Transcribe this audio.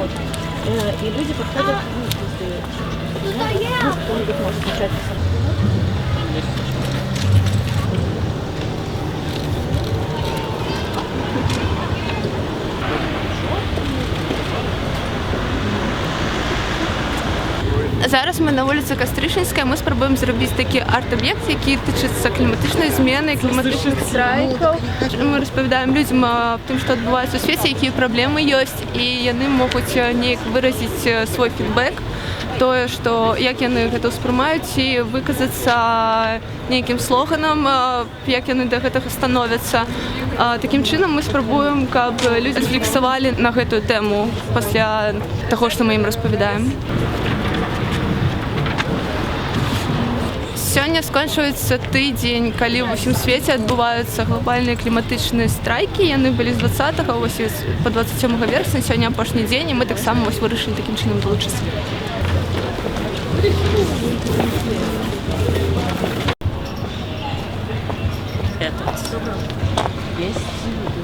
И люди подходят, кто-нибудь может начать. Зараз ми на вулиці Костришинська, ми спробуємо зробити такий арт-об'єкт, який тичиться кліматичної зміни, кліматичних страйків. Ми розповідаємо людям про те, що відбувається у світі, які проблеми є, і вони можуть ніяк виразити свій фідбек, то, що, як вони це сприймають, і виказатися ніяким слоганом, як вони до цього становляться. Таким чином ми спробуємо, щоб люди рефлексували на цю тему після того, що ми їм розповідаємо. Сьогодні скончується тиждень, коли в усім світі відбуваються глобальні кліматичні страйки. Вони були з 20-го ось по 27 вересня, сьогодні останній день, і ми так само ось вирішили таким чином долучитися. Есть.